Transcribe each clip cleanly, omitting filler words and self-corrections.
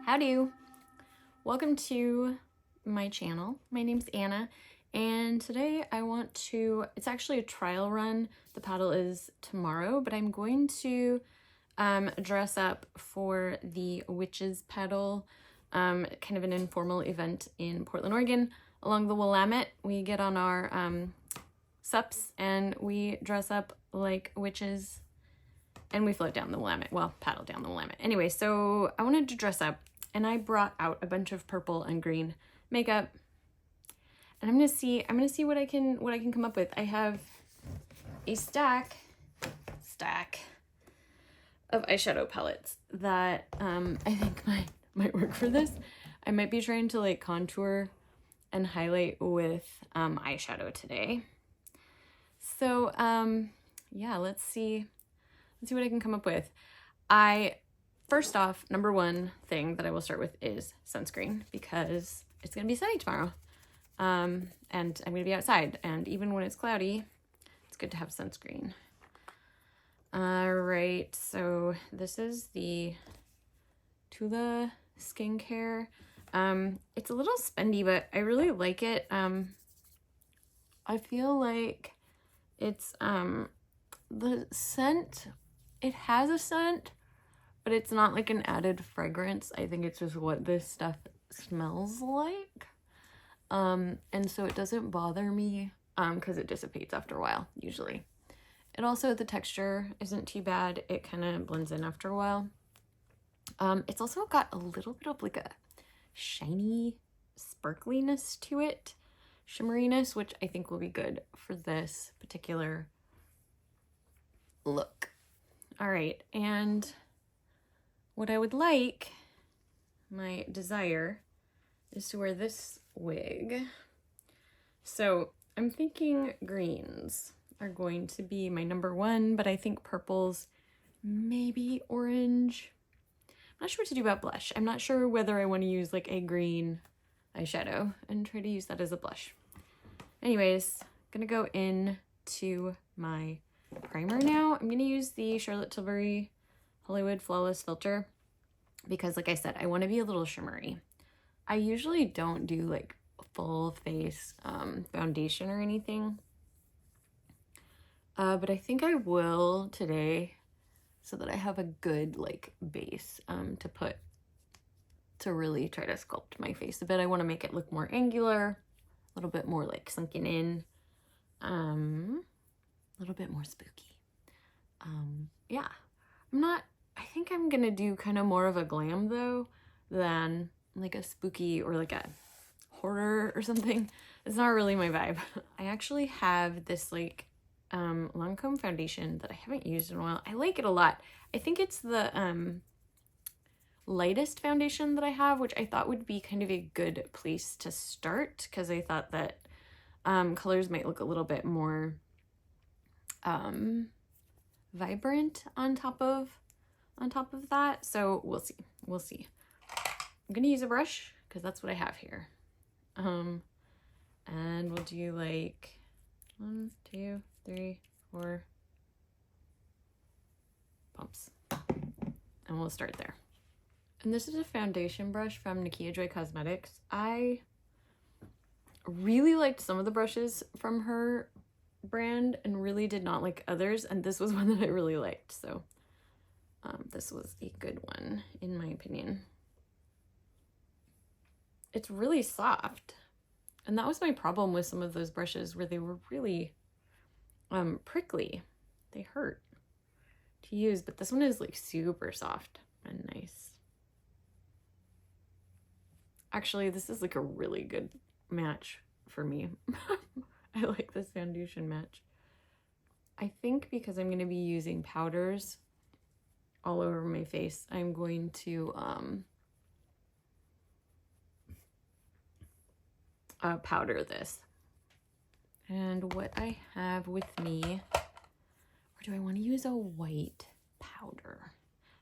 Howdy! Welcome to my channel. My name's Anna, and today I want to, it's actually a trial run. The paddle is tomorrow, but I'm going to dress up for the Witches paddle, kind of an informal event in Portland, Oregon, along the Willamette. We get on our SUPs and we dress up like witches and we float down the Willamette, well, paddle down the Willamette. Anyway, so I wanted to dress up and I brought out a bunch of purple and green makeup, and I'm gonna see what I can come up with. I have a stack of eyeshadow palettes that I think might work for this. I might be trying to like contour and highlight with eyeshadow today. So yeah, let's see what I can come up with. First off, number one thing that I will start with is sunscreen, because it's gonna be sunny tomorrow. And I'm gonna be outside, and even when it's cloudy, it's good to have sunscreen. All right, so this is the Tula skincare. It's a little spendy, but I really like it. I feel like it's, the scent, it has a scent, but it's not like an added fragrance. I think it's just what this stuff smells like. And so it doesn't bother me because it dissipates after a while, usually. It also, the texture isn't too bad. It kind of blends in after a while. It's also got a little bit of like a shiny sparkliness to it, shimmeriness, which I think will be good for this particular look. All right, and what I would like, my desire, is to wear this wig. So I'm thinking greens are going to be my number one, but I think purples, maybe orange. I'm not sure what to do about blush. I'm not sure whether I want to use like a green eyeshadow and try to use that as a blush. Anyways, gonna go into my primer now. I'm gonna use the Tilbury Hollywood Flawless Filter because, like I said, I want to be a little shimmery. I usually don't do like full face foundation or anything, but I think I will today so that I have a good like base to really try to sculpt my face a bit. I want to make it look more angular, a little bit more like sunken in, a little bit more spooky. Yeah, I think I'm gonna do kind of more of a glam though than like a spooky or like a horror or something. It's not really my vibe. I actually have this like Lancôme foundation that I haven't used in a while. I like it a lot. I think it's the lightest foundation that I have, which I thought would be kind of a good place to start because I thought that colors might look a little bit more vibrant on top of that. So we'll see. I'm gonna use a brush because that's what I have here. And we'll do like 1, 2, 3, 4 bumps, and we'll start there. And this is a foundation brush from Nakia Joy Cosmetics. I really liked some of the brushes from her brand and really did not like others, and this was one that I really liked, so this was a good one in my opinion. It's really soft, and that was my problem with some of those brushes where they were really prickly. They hurt to use, but this one is like super soft and nice. Actually, this is like a really good match for me. I like this foundation match. I think because I'm going to be using powders all over my face, I'm going to powder this. And what I have with me, or do I want to use a white powder?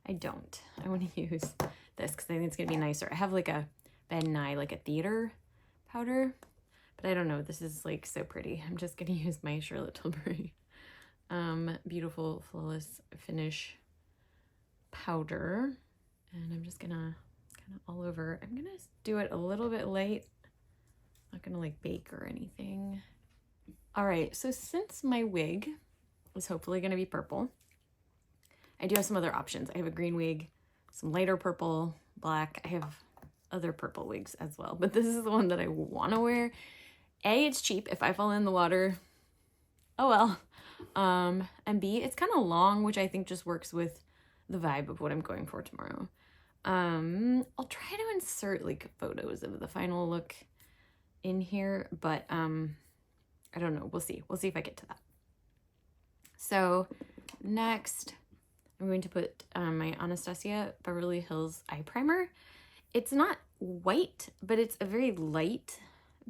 I don't. I want to use this because I think it's going to be nicer. I have like a Ben Nye, like a theater powder, but I don't know. This is like so pretty. I'm just going to use my Tilbury Beautiful Flawless Finish powder, and I'm just going to kind of all over. I'm gonna do it a little bit light. Not gonna like bake or anything. All right, so since my wig is hopefully gonna be purple, I do have some other options. I have a green wig, some lighter purple, black. I have other purple wigs as well, but this is the one that I wanna wear. A, it's cheap. If I fall in the water, oh well. And B, it's kind of long, which I think just works with the vibe of what I'm going for tomorrow. I'll try to insert like photos of the final look in here, but I don't know. We'll see. We'll see if I get to that. So next, I'm going to put my Anastasia Beverly Hills eye primer. It's not white, but it's a very light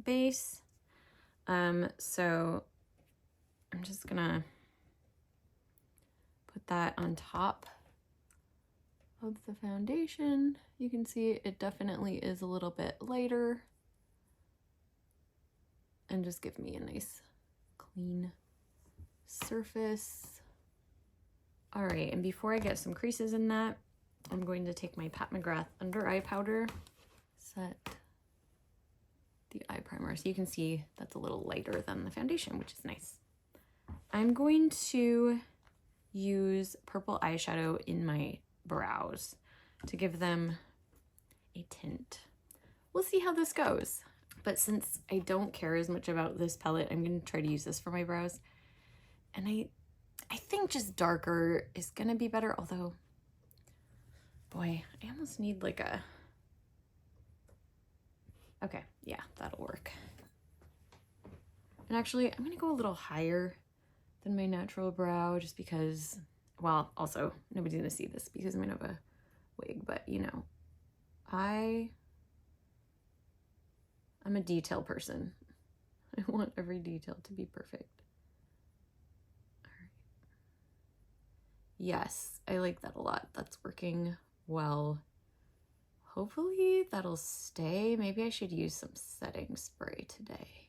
base. So I'm just gonna put that on top of the foundation. You can see it definitely is a little bit lighter, and just give me a nice clean surface. All right, and before I get some creases in that, I'm going to take my Pat McGrath under eye powder, set the eye primer. So you can see that's a little lighter than the foundation, which is nice. I'm going to use purple eyeshadow in my brows to give them a tint. We'll see how this goes. But since I don't care as much about this palette, I'm going to try to use this for my brows. And I think just darker is going to be better, although, boy, I almost need like a... Okay, yeah, that'll work. And actually, I'm going to go a little higher than my natural brow just because, well, also, nobody's going to see this because I'm going to have a wig, but, you know, I'm a detail person. I want every detail to be perfect. All right. Yes, I like that a lot. That's working well. Hopefully that'll stay. Maybe I should use some setting spray today.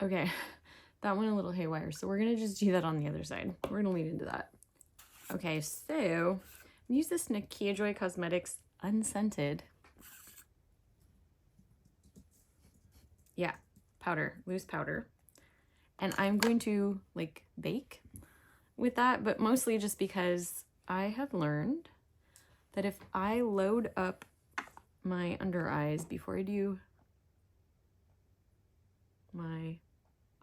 Okay, that went a little haywire, so we're gonna just do that on the other side. We're gonna lead into that. Okay, so I'm use this Nakia Joy Cosmetics unscented. Yeah, powder, loose powder. And I'm going to like bake with that, but mostly just because I have learned that if I load up my under eyes before I do my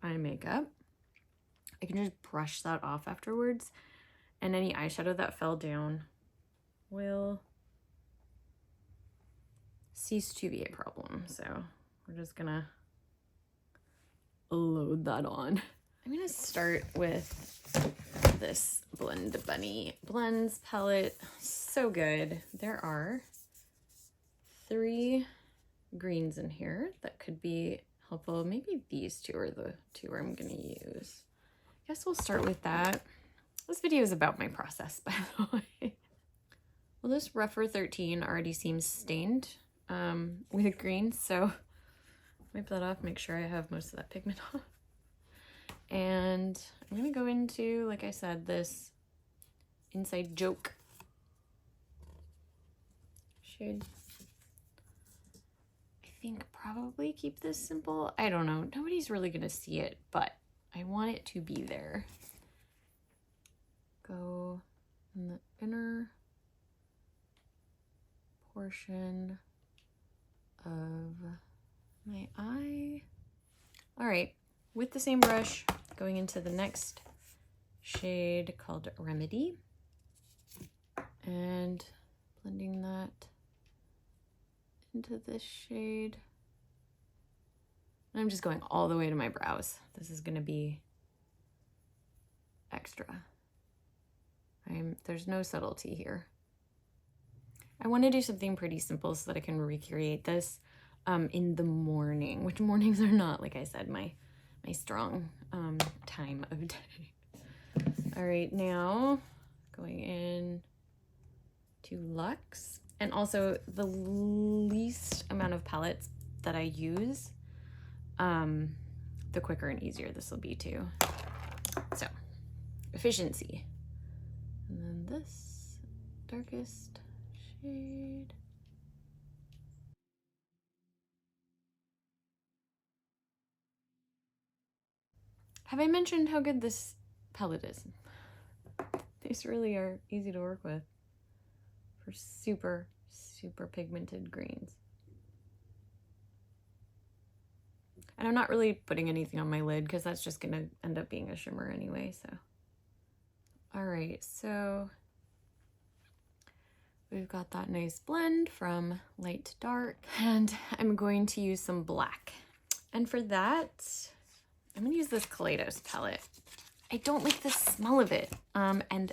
eye makeup, I can just brush that off afterwards, and any eyeshadow that fell down will cease to be a problem. So we're just gonna load that on. I'm gonna start with this Blend Bunny Blends palette. So good. There are 3 greens in here that could be helpful. Maybe these 2 are the 2 I'm gonna use. I guess we'll start with that. This video is about my process, by the way. Well, this Rougher 13 already seems stained with green, so wipe that off, make sure I have most of that pigment off. And I'm gonna go into, like I said, this Inside Joke shade. I think probably keep this simple. I don't know. Nobody's really gonna see it, but I want it to be there. Go in the inner portion of my eye. All right, with the same brush, going into the next shade called Remedy and blending that into this shade. And I'm just going all the way to my brows. This is gonna be extra. There's no subtlety here. I want to do something pretty simple so that I can recreate this in the morning, which mornings are not, like I said, my strong time of day. All right, now going in to Luxe, and also the least amount of palettes that I use, the quicker and easier this will be too. So, efficiency. And then this darkest shade. Have I mentioned how good this palette is? These really are easy to work with for super, super pigmented greens. And I'm not really putting anything on my lid because that's just gonna end up being a shimmer anyway, so. All right, so we've got that nice blend from light to dark, and I'm going to use some black. And for that, I'm gonna use this Kaleidos palette. I don't like the smell of it. And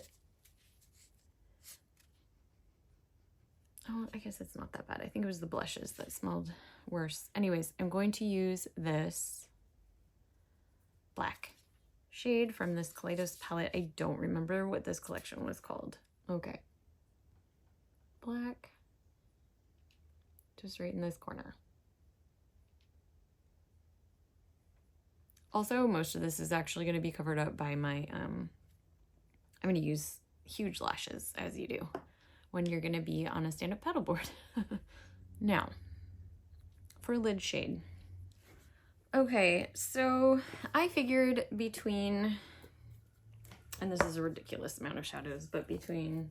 oh, I guess it's not that bad. I think it was the blushes that smelled worse. Anyways, I'm going to use this black shade from this Kaleidos palette. I don't remember what this collection was called. Okay. Black. Just right in this corner. Also, most of this is actually going to be covered up by my, I'm going to use huge lashes, as you do when you're going to be on a stand-up paddleboard. Now, for lid shade. Okay, so I figured between, and this is a ridiculous amount of shadows, but between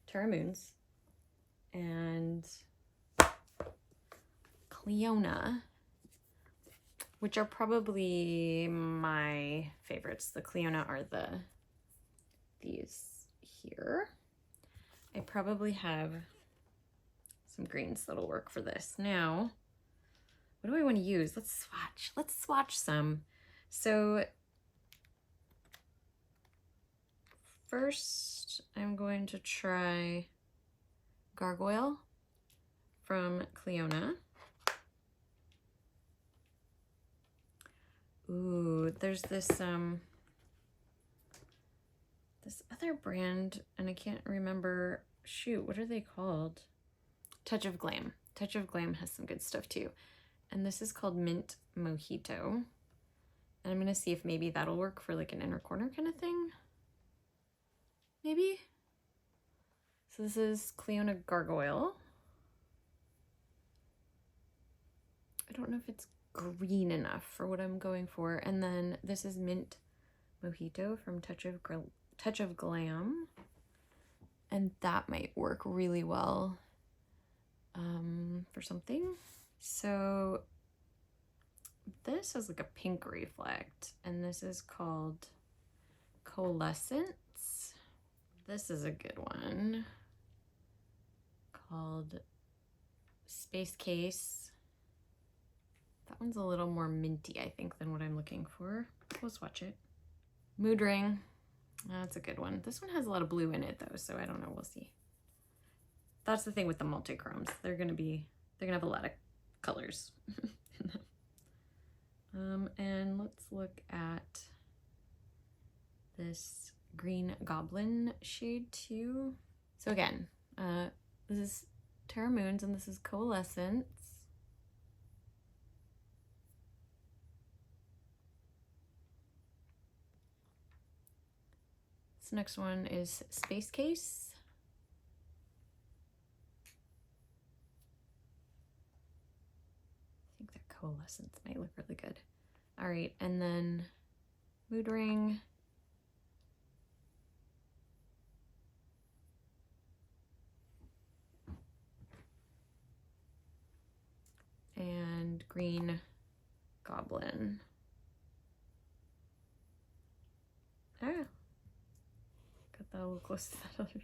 Terra Moons and Cleona, which are probably my favorites. The Cleona are these here. I probably have some greens that'll work for this. Now, what do I want to use? Let's swatch. Let's swatch some. So first, I'm going to try Gargoyle from Cleona. Ooh, there's this this other brand, and I can't remember. Shoot, what are they called? Touch of Glam. Touch of Glam has some good stuff too. And this is called Mint Mojito. And I'm gonna see if maybe that'll work for like an inner corner kind of thing. Maybe? So this is Cleona Gargoyle. I don't know if it's green enough for what I'm going for. And then this is Mint Mojito from Touch of Glam. And that might work really well for something. So this is like a pink reflect, and this is called Coalescence. This is a good one called Space Case. That one's a little more minty, I think, than what I'm looking for. We'll swatch it. Mood Ring. That's a good one. This one has a lot of blue in it though, so I don't know, we'll see. That's the thing with the multi-chromes. They're gonna have a lot of colors. And let's look at this Green Goblin shade too. So again, this is Terra Moons and this is Coalescence. This next one is Space Case. I think that Coalescence might look really good. All right, and then Mood Ring. And Green Goblin. Ah, got that a little close to that other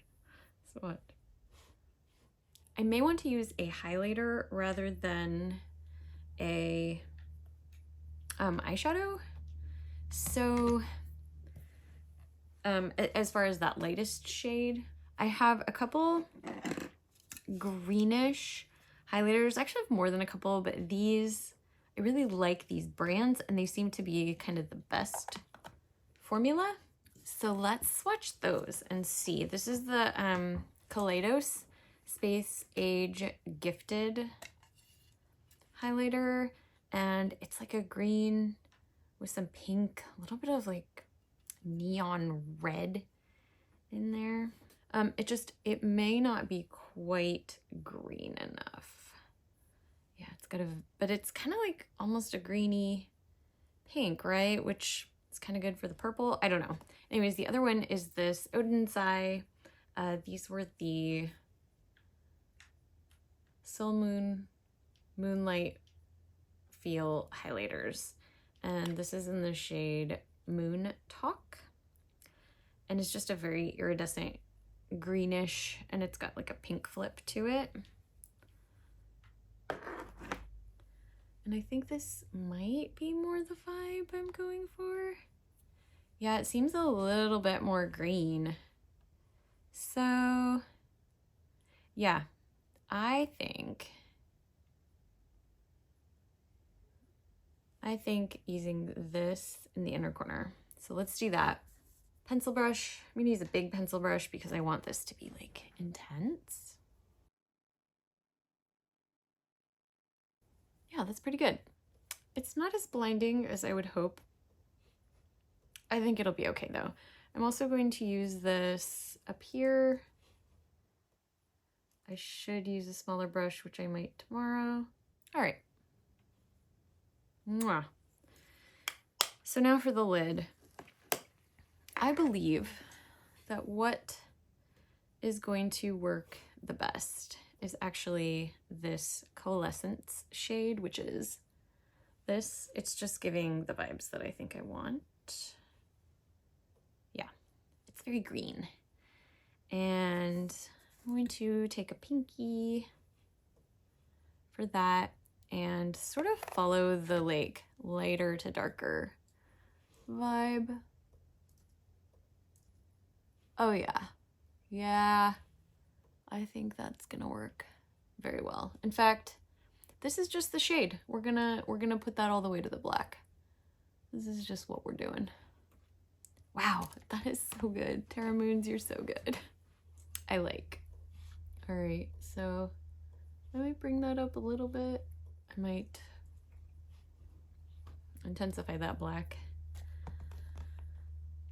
swatch. I may want to use a highlighter rather than a eyeshadow. So as far as that lightest shade, I have a couple greenish highlighters. Actually, I have more than a couple, but these, I really like these brands and they seem to be kind of the best formula. So let's swatch those and see. This is the Kaleidos Space Age Gifted highlighter, and it's like a green with some pink, a little bit of like neon red in there. It may not be quite green enough. Yeah, it's got a, but it's kind of like almost a greeny pink, right? Which is kind of good for the purple. I don't know. Anyways, the other one is this Odensai. These were the Moonlight Feel highlighters. And this is in the shade Moon Talk. And it's just a very iridescent greenish, and it's got like a pink flip to it. And I think this might be more the vibe I'm going for. Yeah, it seems a little bit more green. So yeah, I think using this in the inner corner. So let's do that. Pencil brush. I'm gonna use a big pencil brush because I want this to be like intense. Yeah, that's pretty good. It's not as blinding as I would hope. I think it'll be okay though. I'm also going to use this up here. I should use a smaller brush, which I might tomorrow. All right. Mwah. So now for the lid. I believe that what is going to work the best is actually this Coalescence shade, which is this. It's just giving the vibes that I think I want. Yeah, it's very green. And I'm going to take a pinky for that and sort of follow the like lighter to darker vibe. Oh yeah. Yeah. I think that's gonna work very well. In fact, this is just the shade. We're gonna put that all the way to the black. This is just what we're doing. Wow, that is so good. Terra Moons, you're so good. I like. All right, so I might bring that up a little bit. I might intensify that black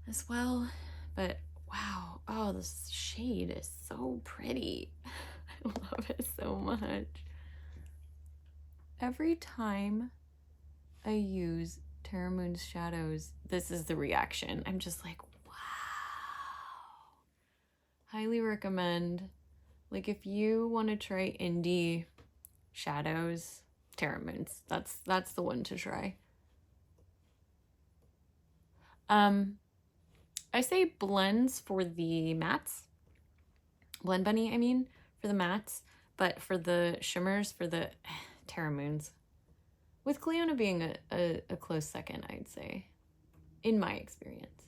as well, but wow, oh, this shade is so pretty. I love it so much. Every time I use Terra Moon's shadows, this is the reaction. I'm just like, wow. Highly recommend. Like if you want to try indie shadows, Terra Moon's, that's the one to try. I say blends for the mattes. Blend Bunny, I mean, for the mattes, but for the shimmers, for the Terra Moons. With Cleona being a close second, I'd say, in my experience.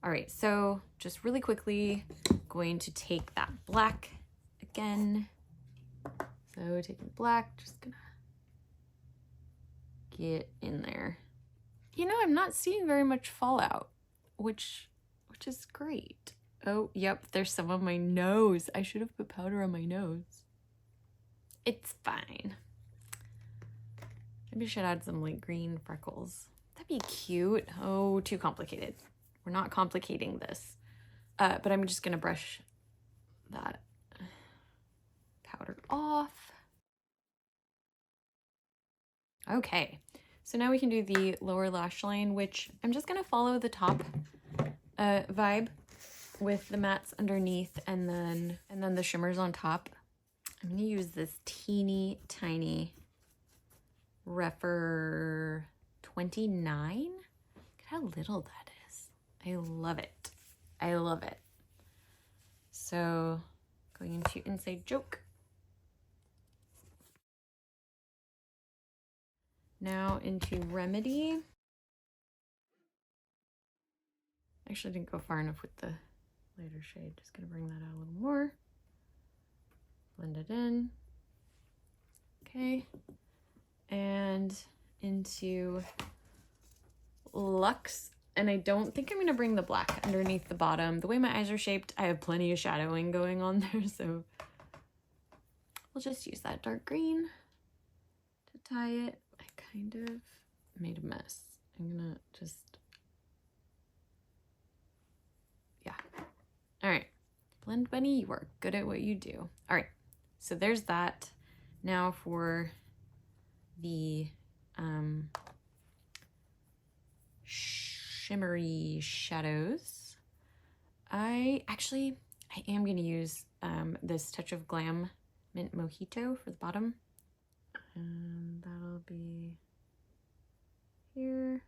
All right, so just really quickly, going to take that black again. So taking black, just gonna get in there. You know, I'm not seeing very much fallout, which is great. Oh, yep, there's some on my nose. I should have put powder on my nose. It's fine. Maybe I should add some like green freckles. That'd be cute. Oh, too complicated. We're not complicating this. But I'm just gonna brush that powder off. Okay, so now we can do the lower lash line, which I'm just gonna follow the top vibe with the mattes underneath and then the shimmers on top. I'm gonna use this teeny tiny Rephr 29. Look at how little that is. I love it. I love it. So going into Inside Joke. Now into Remedy. Actually didn't go far enough with the lighter shade. Just gonna bring that out a little more. Blend it in. Okay. And into Luxe. And I don't think I'm gonna bring the black underneath the bottom. The way my eyes are shaped, I have plenty of shadowing going on there, so we'll just use that dark green to tie it. I kind of made a mess. I'm gonna just, yeah. All right, Blend Bunny, you are good at what you do. All right, so there's that. Now for the shimmery shadows. I am going to use this Touch of Glam Mint Mojito for the bottom. And that'll be here.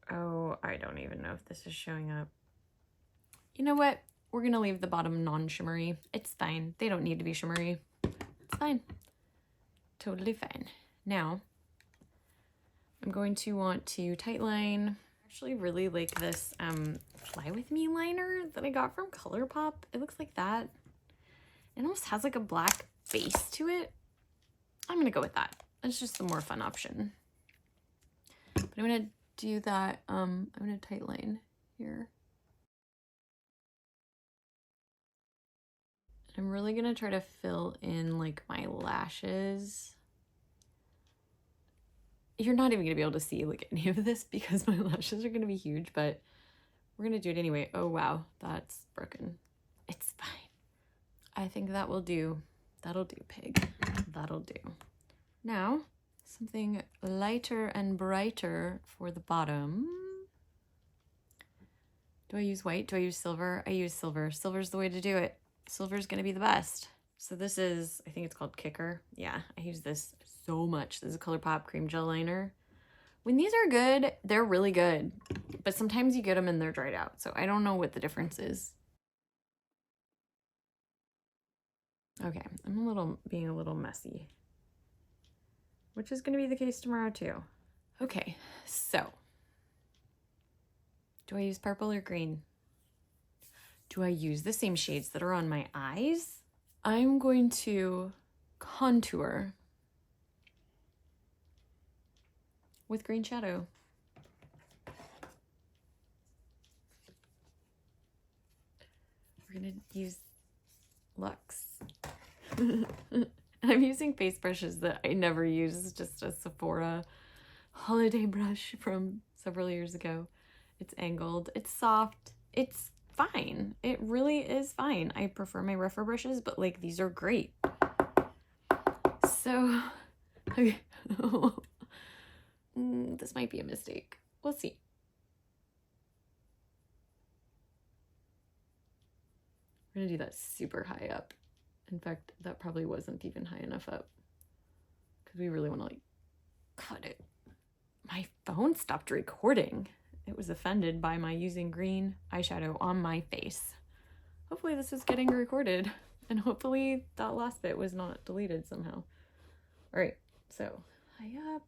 Oh, I don't even know if this is showing up. You know what? We're going to leave the bottom non-shimmery. It's fine. They don't need to be shimmery. It's fine. Totally fine. Now, I'm going to want to tightline. I actually really like this Fly With Me liner that I got from Colourpop. It looks like that. It almost has like a black base to it. I'm going to go with that. It's just the more fun option. But I'm going to do that. I'm going to tightline here. I'm really going to try to fill in like my lashes. You're not even going to be able to see like any of this because my lashes are going to be huge, but we're going to do it anyway. Oh, wow. That's broken. It's fine. I think that will do. That'll do, pig. That'll do. Now, something lighter and brighter for the bottom. Do I use white? Do I use silver? I use silver. Silver's the way to do it. Silver's going to be the best. So this is, I think it's called Kicker. Yeah, I use this so much. This is a Colourpop cream gel liner. When these are good, they're really good. But sometimes you get them and they're dried out. So I don't know what the difference is. Okay, I'm being a little messy, which is going to be the case tomorrow too. Okay, so do I use purple or green? Do I use the same shades that are on my eyes? I'm going to contour with green shadow. We're gonna use Luxe. I'm using face brushes that I never use. It's just a Sephora holiday brush from several years ago. It's angled, it's soft, it's fine. It really is fine. I prefer my rougher brushes, but like these are great. So, okay. This might be a mistake. We'll see. We're gonna do that super high up. In fact, that probably wasn't even high enough up because we really want to like cut it. My phone stopped recording. It was offended by my using green eyeshadow on my face. Hopefully this is getting recorded and hopefully that last bit was not deleted somehow. All right, so high up.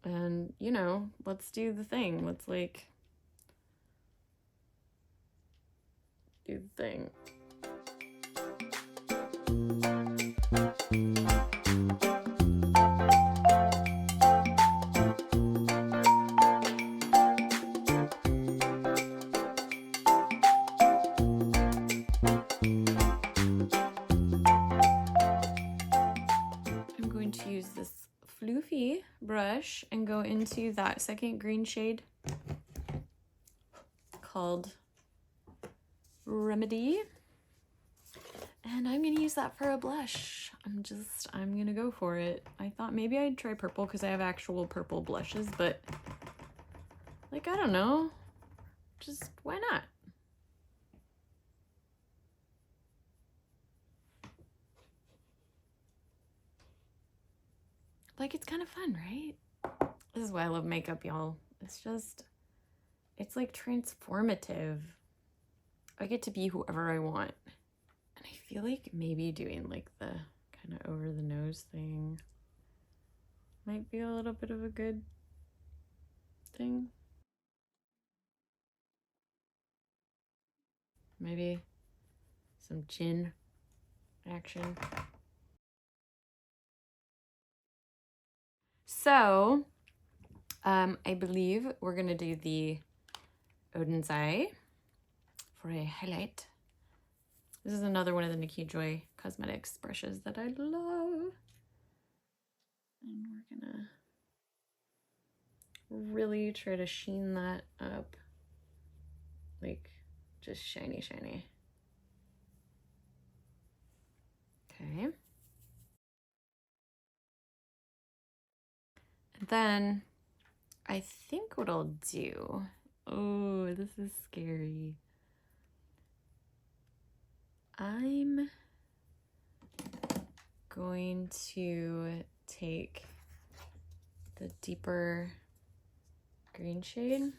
And you know, let's do the thing. Let's like do the thing. I'm going to use this floofy brush and go into that second green shade called Remedy, and I'm gonna use that for a blush. I'm gonna go for it. I thought maybe I'd try purple because I have actual purple blushes, but like, I don't know, just why not? Like, it's kind of fun, right? This is why I love makeup, y'all. It's like transformative. I get to be whoever I want. And I feel like maybe doing like the kind of over the nose thing might be a little bit of a good thing. Maybe some chin action. So, I believe we're gonna do the Odin's Eye for a highlight. This is another one of the Nikki Joy Cosmetics brushes that I love. And we're gonna really try to sheen that up. Like, just shiny, shiny. Then I think what I'll do, oh, this is scary. I'm going to take the deeper green shade,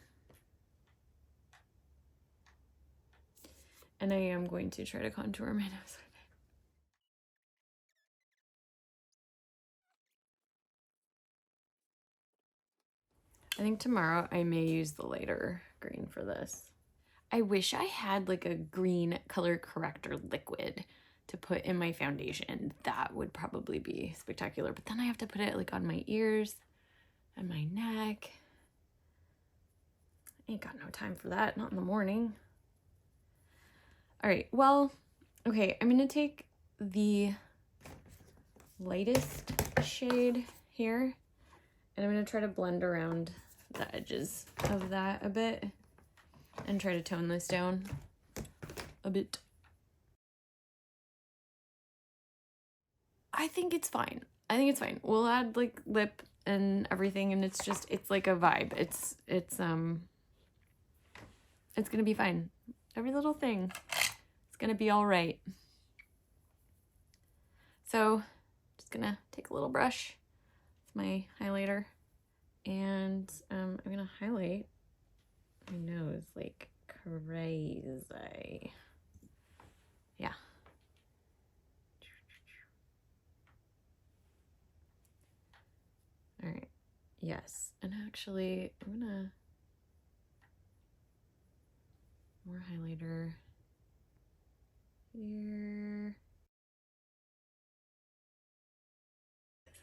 and I am going to try to contour my nose with it. I think tomorrow I may use the lighter green for this. I wish I had like a green color corrector liquid to put in my foundation. That would probably be spectacular, but then I have to put it like on my ears and my neck. I ain't got no time for that, not in the morning. All right, well, okay, I'm gonna take the lightest shade here, and I'm gonna try to blend around the edges of that a bit and try to tone this down a bit. I think it's fine. I think it's fine. We'll add like lip and everything, and it's like a vibe. It's gonna be fine. Every little thing, it's gonna be all right. So just gonna take a little brush with my highlighter, and I'm gonna highlight my nose like crazy. Yeah. All right. Yes. And actually, I'm gonna more highlighter here.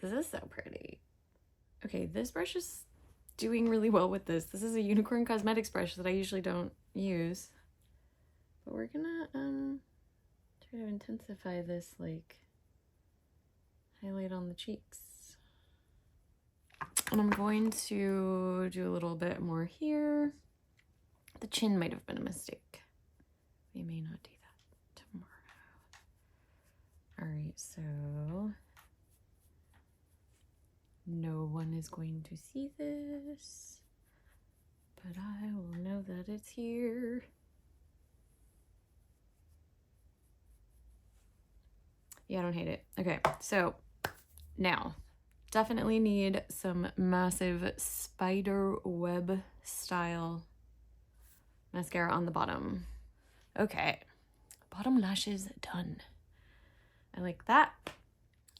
This is so pretty. Okay, this brush is doing really well with this. This is a Unicorn Cosmetics brush that I usually don't use. But we're gonna try to intensify this like highlight on the cheeks. And I'm going to do a little bit more here. The chin might have been a mistake. We may not do that tomorrow. All right, so no one is going to see this, but I will know that it's here. Yeah, I don't hate it. Okay, so now definitely need some massive spider web style mascara on the bottom. Okay, bottom lashes done. I like that.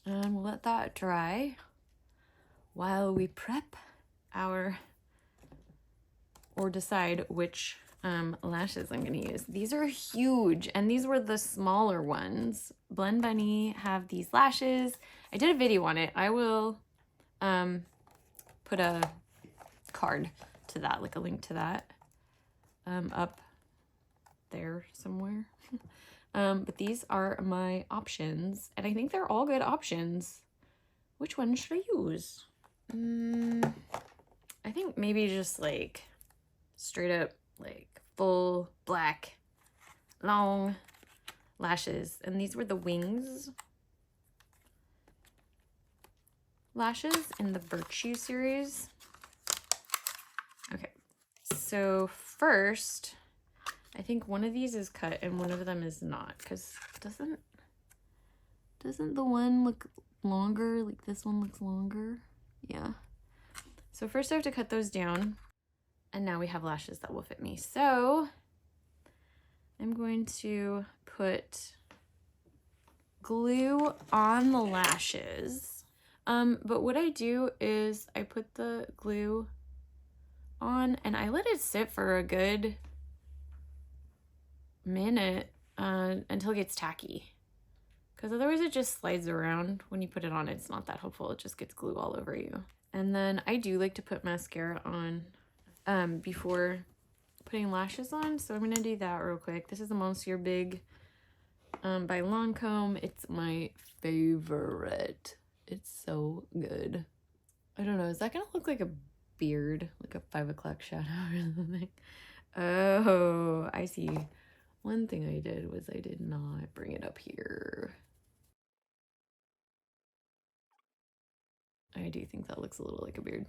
And we'll let that dry while we prep our, or decide which lashes I'm gonna use. These are huge, and these were the smaller ones. Blend Bunny have these lashes. I did a video on it. I will put a card to that, like a link to that, up there somewhere. But these are my options, and I think they're all good options. Which one should I use? I think maybe just like straight up like full black long lashes, and these were the Wings lashes in the Virtue series. Okay, so first I think one of these is cut and one of them is not, because doesn't the one look longer? Like this one looks longer. Yeah. So first I have to cut those down, and now we have lashes that will fit me. So I'm going to put glue on the lashes. But what I do is I put the glue on and I let it sit for a good minute until it gets tacky, because otherwise it just slides around. When you put it on, it's not that helpful. It just gets glue all over you. And then I do like to put mascara on before putting lashes on, so I'm gonna do that real quick. This is the Monsieur Big by Lancôme. It's my favorite. It's so good. I don't know, is that gonna look like a beard, like a 5 o'clock shadow or something? Oh, I see. One thing I did was I did not bring it up here. I I do think that looks a little like a beard.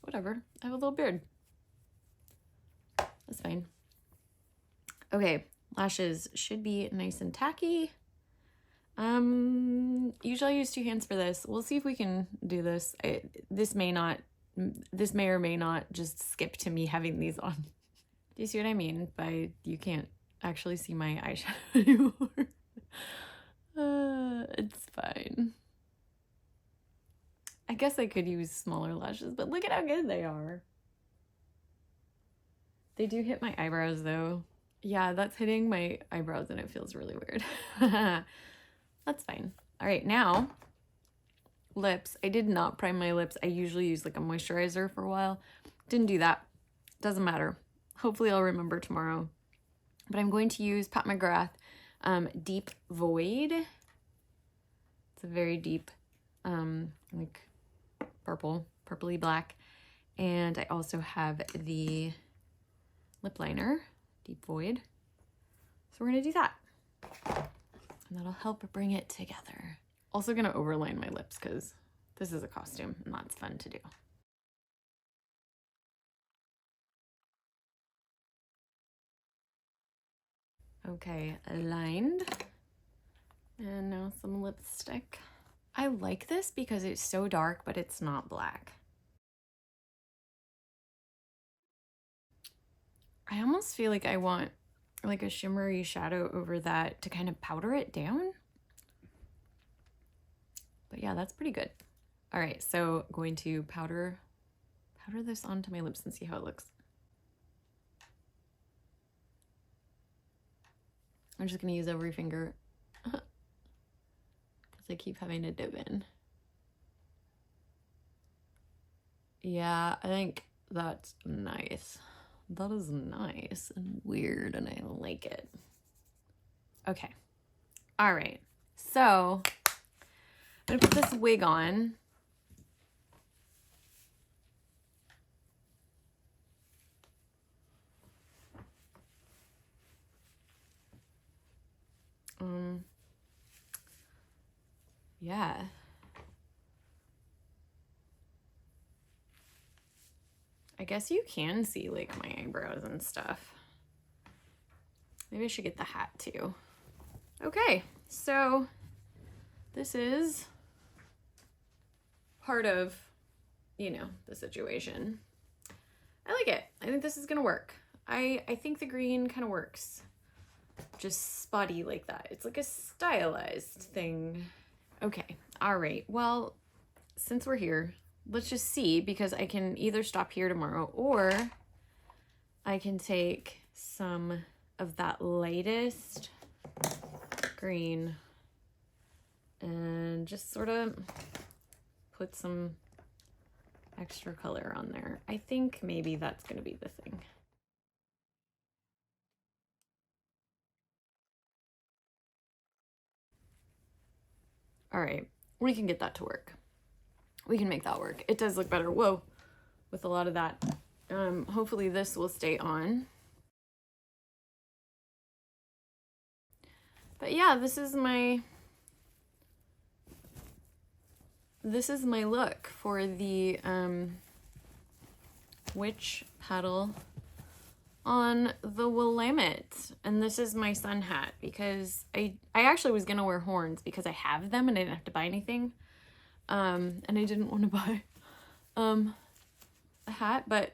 Whatever, I have a little beard. That's fine. Okay, lashes should be nice and tacky. Usually I use 2 hands for this. We'll see if we can do this. This may or may not just skip to me having these on. Do you see what I mean by you can't actually see my eyeshadow anymore? It's fine. I guess I could use smaller lashes, but look at how good they are. They do hit my eyebrows though. Yeah, that's hitting my eyebrows and it feels really weird. That's fine. All right, now lips. I did not prime my lips. I usually use like a moisturizer for a while. Didn't do that. Doesn't matter. Hopefully I'll remember tomorrow. But I'm going to use Pat McGrath Deep Void. It's a very deep, like purpley black. And I also have the lip liner, Deep Void. So we're gonna do that. And that'll help bring it together. Also gonna overline my lips because this is a costume and that's fun to do. Okay, lined. And now some lipstick. I like this because it's so dark, but it's not black. I almost feel like I want like a shimmery shadow over that to kind of powder it down. But yeah, that's pretty good. All right, so going to powder this onto my lips and see how it looks. I'm just gonna use every finger because I keep having to dip in. Yeah, I think that's nice. That is nice and weird and I like it. Okay. All right. So I'm gonna put this wig on. Yeah. I guess you can see like my eyebrows and stuff. Maybe I should get the hat too. Okay, so this is part of, you know, the situation. I like it. I think this is gonna work. I think the green kind of works. Just spotty like that. It's like a stylized thing. Okay, all right. Well, since we're here, let's just see, because I can either stop here tomorrow or I can take some of that lightest green and just sort of put some extra color on there. I think maybe that's going to be the thing. All right, we can get that to work. We can make that work. It does look better. Whoa, with a lot of that. Hopefully this will stay on. But yeah, this is my look for the witch paddle on the Willamette. And this is my sun hat because I actually was gonna wear horns because I have them and I didn't have to buy anything. And I didn't want to buy a hat, but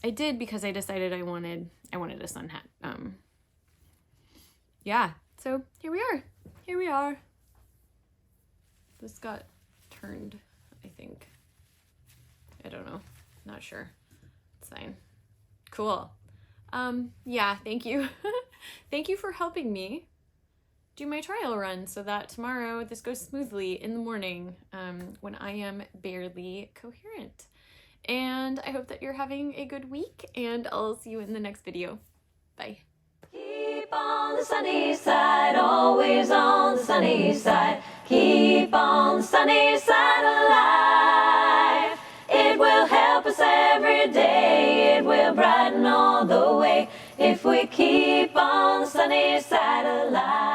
I did because I decided I wanted a sun hat. Yeah, so here we are. Here we are. This got turned, I think. I don't know. Not sure. It's fine. Cool. Yeah, thank you. Thank you for helping me do my trial run so that tomorrow this goes smoothly in the morning when I am barely coherent. And I hope that you're having a good week and I'll see you in the next video. Bye. Keep on the sunny side, always on the sunny side. Keep on the sunny side alive. It will help us every day. It will brighten all the way if we keep on the sunny side alive.